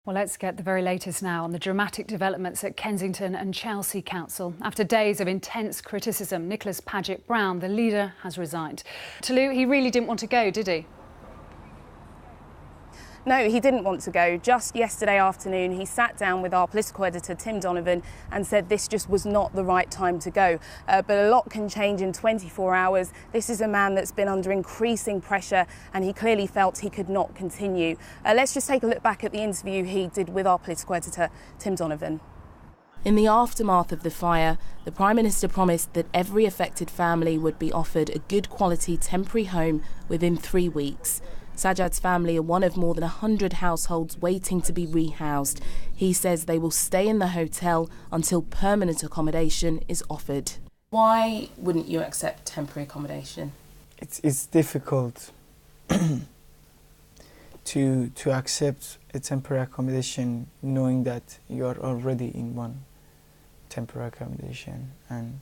Well, let's get the very latest now on the dramatic developments at Kensington and Chelsea Council. After days of intense criticism, Nicholas Paget-Brown, the leader, has resigned. Tolu, he really didn't want to go, did he? No, he didn't want to go. Just yesterday afternoon, he sat down with our political editor, Tim Donovan, and said this just was not the right time to go. But a lot can change in 24 hours. This is a man that's been under increasing pressure, and he clearly felt he could not continue. Let's just take a look back at the interview he did with our political editor, Tim Donovan. In the aftermath of the fire, the Prime Minister promised that every affected family would be offered a good quality temporary home within 3 weeks. Sajjad's family are one of more than 100 households waiting to be rehoused. He says they will stay in the hotel until permanent accommodation is offered. Why wouldn't you accept temporary accommodation? It's difficult to accept a temporary accommodation knowing that you are already in one temporary accommodation, and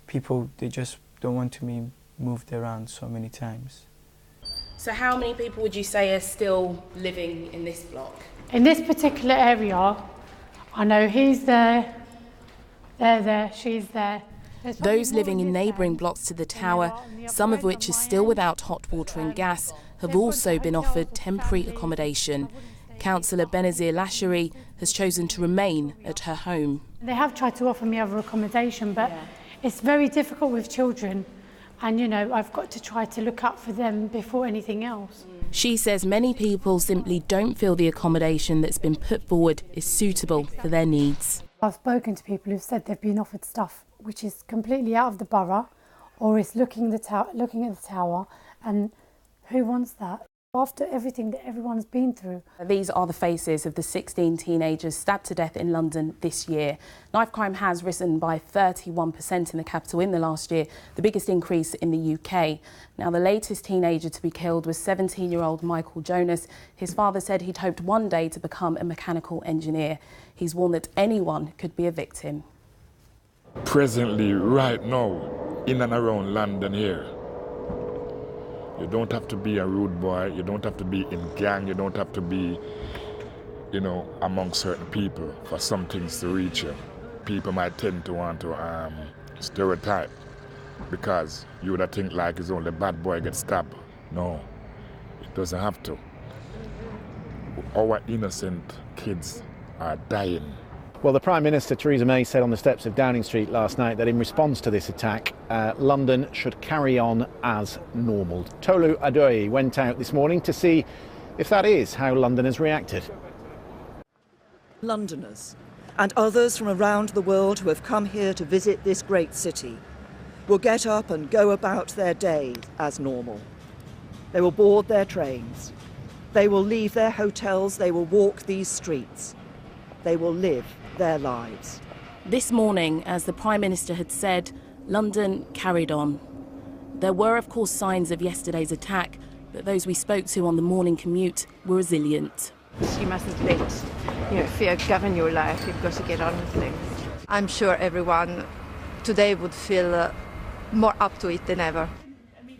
people, they just don't want to be moved around so many times. So how many people would you say are still living in this block? In this particular area, I know he's there, they're there, she's there. Those living in neighbouring blocks to the tower, some of which are still without hot water and gas, have also been offered temporary accommodation. Councillor Benazir Lashari has chosen to remain at her home. They have tried to offer me other accommodation, but it's very difficult with children. And, you know, I've got to try to look up for them before anything else. She says many people simply don't feel the accommodation that's been put forward is suitable for their needs. I've spoken to people who've said they've been offered stuff which is completely out of the borough, or is looking at the tower, and who wants that? After everything that everyone's been through. These are the faces of the 16 teenagers stabbed to death in London this year. Knife crime has risen by 31% in the capital in the last year, the biggest increase in the UK. Now, the latest teenager to be killed was 17-year-old Michael Jonas. His father said he'd hoped one day to become a mechanical engineer. He's warned that anyone could be a victim. Presently, right now, in and around London here, you don't have to be a rude boy, you don't have to be in gang, you don't have to be, you know, among certain people for some things to reach you. People might tend to want to stereotype because you would think like it's only bad boy gets stabbed. No, it doesn't have to. Our innocent kids are dying. Well, the Prime Minister, Theresa May, said on the steps of Downing Street last night that in response to this attack, London should carry on as normal. Tolu Adeoye went out this morning to see if that is how London has reacted. Londoners and others from around the world who have come here to visit this great city will get up and go about their day as normal. They will board their trains. They will leave their hotels. They will walk these streets. They will live their lives. This morning, as the Prime Minister had said, London carried on. There were, of course, signs of yesterday's attack, but those we spoke to on the morning commute were resilient. You mustn't let fear govern your life. You've got to get on with things. I'm sure everyone today would feel more up to it than ever.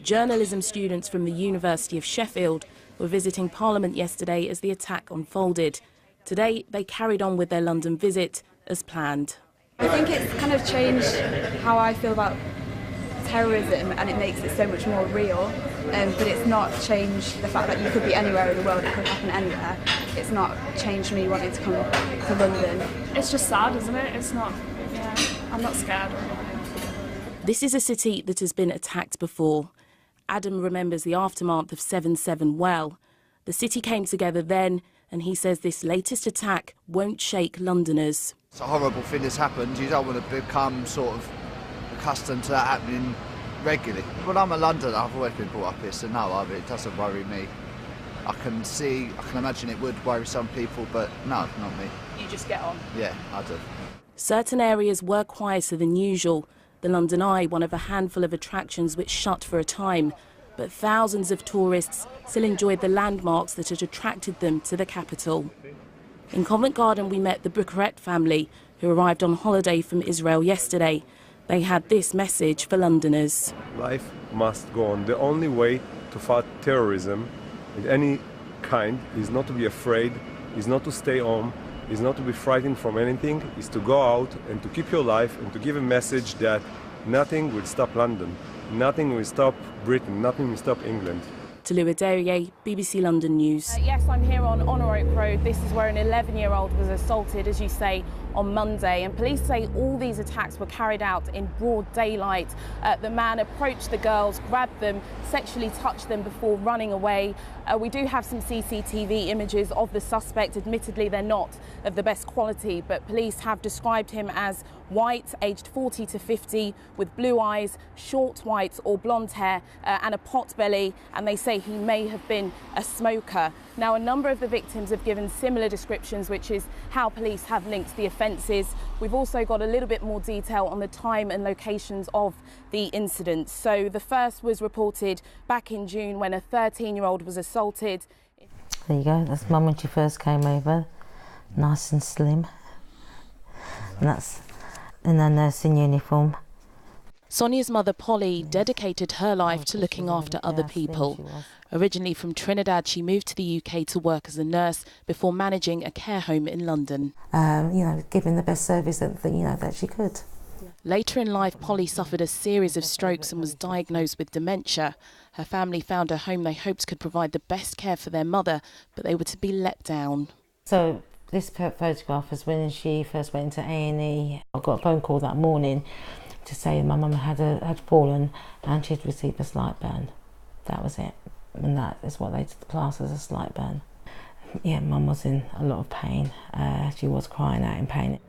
Journalism students from the University of Sheffield were visiting Parliament yesterday as the attack unfolded. Today, they carried on with their London visit as planned. I think it's kind of changed how I feel about terrorism, and it makes it so much more real, but it's not changed the fact that you could be anywhere in the world, it could happen anywhere. It's not changed me wanting to come to London. It's just sad, isn't it? It's not, I'm not scared. This is a city that has been attacked before. Adam remembers the aftermath of 7/7 well. The city came together then, and he says this latest attack won't shake Londoners. It's a horrible thing that's happened. You don't want to become sort of accustomed to that happening regularly. When I'm a Londoner, I've always been brought up here, so no, it doesn't worry me. I can imagine it would worry some people, but no, not me. You just get on? Yeah, I do. Certain areas were quieter than usual. The London Eye, one of a handful of attractions which shut for a time. But thousands of tourists still enjoyed the landmarks that had attracted them to the capital. In Covent Garden, we met the Bucharest family, who arrived on holiday from Israel yesterday. They had this message for Londoners. Life must go on. The only way to fight terrorism in any kind is not to be afraid, is not to stay home, is not to be frightened from anything, is to go out and to keep your life and to give a message that nothing will stop London, nothing will stop Britain, nothing will stop England. Tolu Adeoye, BBC London News. Yes, I'm here on Honour Oak Road. This is where an 11-year-old was assaulted, as you say, on Monday. And police say all these attacks were carried out in broad daylight. The man approached the girls, grabbed them, sexually touched them before running away. We do have some CCTV images of the suspect. Admittedly, they're not of the best quality, but police have described him as white, aged 40 to 50, with blue eyes, short white or blonde hair and a pot belly, and they say he may have been a smoker. Now, a number of the victims have given similar descriptions, which is how police have linked the offences. We've also got a little bit more detail on the time and locations of the incidents. So the first was reported back in June when a 13-year-old was assaulted. There you go, that's Mum when she first came over, nice and slim. And that's in her nursing uniform. Sonia's mother, Polly, dedicated her life to looking after other people. Originally from Trinidad, she moved to the UK to work as a nurse before managing a care home in London. Giving the best service that she could. Later in life, Polly suffered a series of strokes and was diagnosed with dementia. Her family found a home they hoped could provide the best care for their mother, but they were to be let down. So this photograph was when she first went into A&E. I got a phone call that morning to say my mum had fallen and she'd received a slight burn. That was it, and that is what they class as a slight burn. Yeah, Mum was in a lot of pain. She was crying out in pain.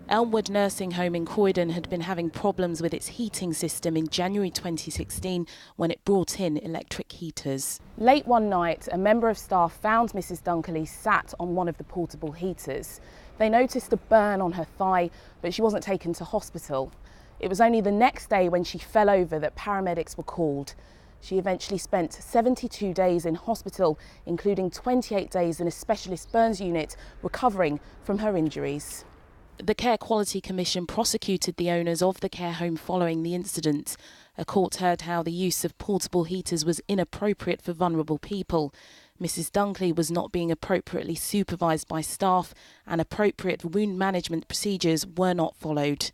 Elmwood Nursing Home in Croydon had been having problems with its heating system in January 2016 when it brought in electric heaters. Late one night, a member of staff found Mrs Dunkley sat on one of the portable heaters. They noticed a burn on her thigh, but she wasn't taken to hospital. It was only the next day when she fell over that paramedics were called. She eventually spent 72 days in hospital, including 28 days in a specialist burns unit, recovering from her injuries. The Care Quality Commission prosecuted the owners of the care home following the incident. A court heard how the use of portable heaters was inappropriate for vulnerable people. Mrs Dunkley was not being appropriately supervised by staff, and appropriate wound management procedures were not followed.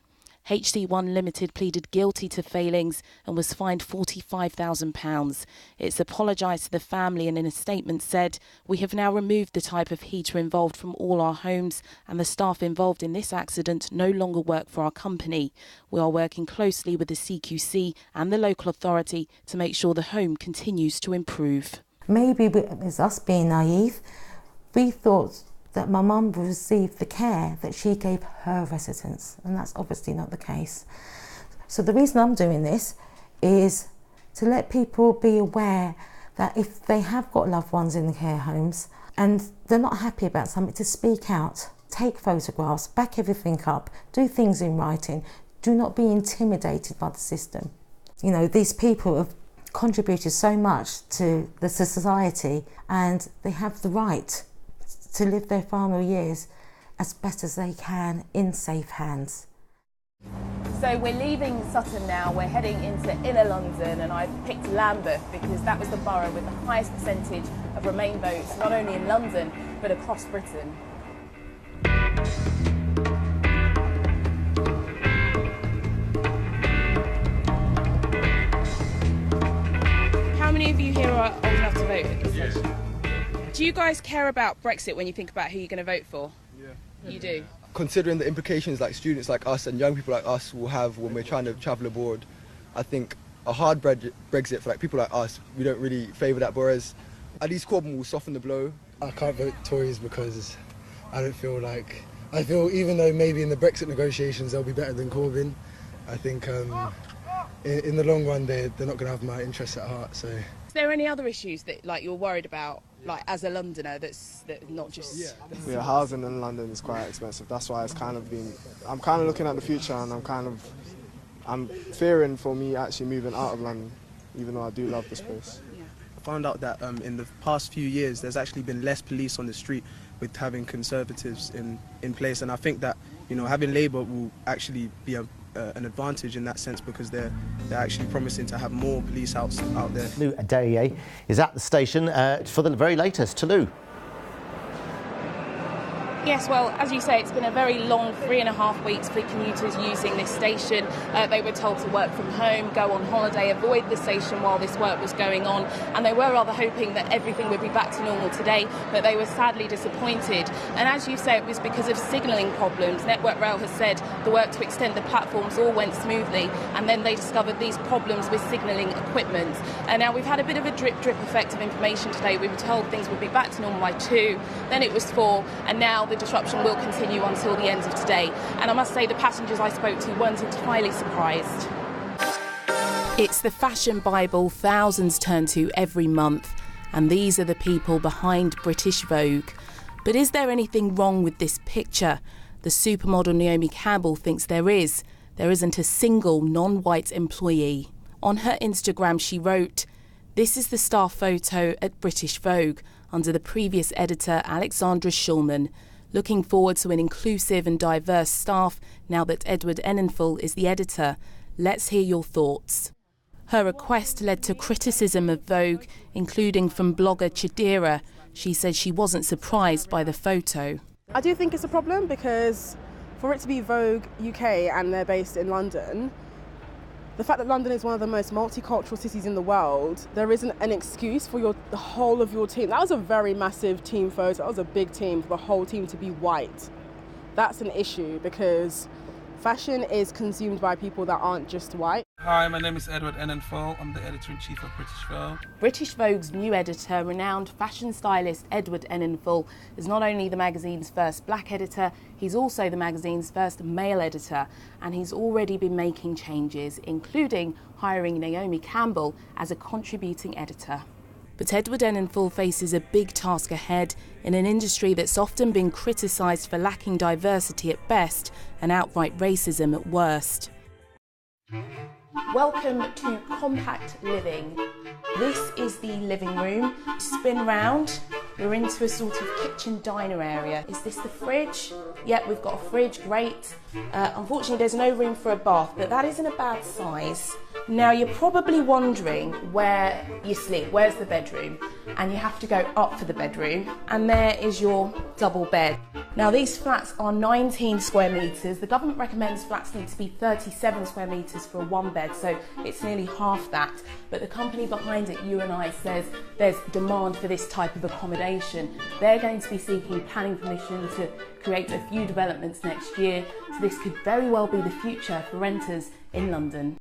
HC1 Limited pleaded guilty to failings and was fined £45,000. It's apologised to the family and in a statement said, "We have now removed the type of heater involved from all our homes, and the staff involved in this accident no longer work for our company. We are working closely with the CQC and the local authority to make sure the home continues to improve." Maybe it's us being naive. We thought that my mum would receive the care that she gave her residents, and that's obviously not the case. So the reason I'm doing this is to let people be aware that if they have got loved ones in the care homes and they're not happy about something, to speak out, take photographs, back everything up, do things in writing. Do not be intimidated by the system. You know, these people have contributed so much to the society, and they have the right to live their final years as best as they can in safe hands. So we're leaving Sutton now, we're heading into inner London, and I've picked Lambeth because that was the borough with the highest percentage of Remain votes, not only in London but across Britain. How many of you here are old enough to vote at this stage? Do you guys care about Brexit when you think about who you're going to vote for? Yeah. You do? Considering the implications like students like us and young people like us will have when we're trying to travel abroad, I think a hard Brexit for like people like us, we don't really favour that, whereas at least Corbyn will soften the blow. I can't vote Tories because I feel even though maybe in the Brexit negotiations they'll be better than Corbyn, I think in the long run they're not going to have my interests at heart. So, is there any other issues that like you're worried about, like as a Londoner, that's not just? Yeah, housing in London is quite expensive. That's why I'm kind of looking at the future, and I'm fearing for me actually moving out of London, even though I do love this place. I found out that in the past few years there's actually been less police on the street with having Conservatives in place, and I think that having Labour will actually be a an advantage in that sense, because they're actually promising to have more police out there. Tolu Adeoye is at the station for the very latest. Tolu. Yes, well, as you say, it's been a very long 3.5 weeks for commuters using this station. They were told to work from home, go on holiday, avoid the station while this work was going on, and they were rather hoping that everything would be back to normal today, but they were sadly disappointed. And as you say, it was because of signalling problems. Network Rail has said the work to extend the platforms all went smoothly, and then they discovered these problems with signalling equipment. And now we've had a bit of a drip effect of information today. We were told things would be back to normal by 2, then it was 4, and now the disruption will continue until the end of today. And I must say the passengers I spoke to weren't entirely surprised. It's the fashion Bible thousands turn to every month, and these are the people behind British Vogue. But is there anything wrong with this picture? The supermodel Naomi Campbell thinks there is. There isn't a single non-white employee. On her Instagram she wrote, "This is the staff photo at British Vogue under the previous editor Alexandra Schulman. Looking forward to an inclusive and diverse staff now that Edward Enninful is the editor. Let's hear your thoughts." Her request led to criticism of Vogue, including from blogger Chidera. She said she wasn't surprised by the photo. I do think it's a problem, because for it to be Vogue UK and they're based in London, the fact that London is one of the most multicultural cities in the world, there isn't an excuse for the whole of your team. That was a very massive team photo. That was a big team for the whole team to be white. That's an issue, because fashion is consumed by people that aren't just white. Hi, my name is Edward Enninful. I'm the editor-in-chief of British Vogue. British Vogue's new editor, renowned fashion stylist Edward Enninful, is not only the magazine's first black editor, he's also the magazine's first male editor, and he's already been making changes, including hiring Naomi Campbell as a contributing editor. But Edward Enninful faces a big task ahead in an industry that's often been criticised for lacking diversity at best and outright racism at worst. Welcome to Compact Living. This is the living room. Spin round, we're into a sort of kitchen diner area. Is this the fridge? Yep, we've got a fridge, great. Unfortunately there's no room for a bath, but that isn't a bad size. Now you're probably wondering where you sleep, where's the bedroom? And you have to go up for the bedroom, and there is your double bed. Now these flats are 19 square metres. The government recommends flats need to be 37 square metres for a one bed, so it's nearly half that. But the company behind it, U&I, says there's demand for this type of accommodation. They're going to be seeking planning permission to create a few developments next year, so this could very well be the future for renters in London.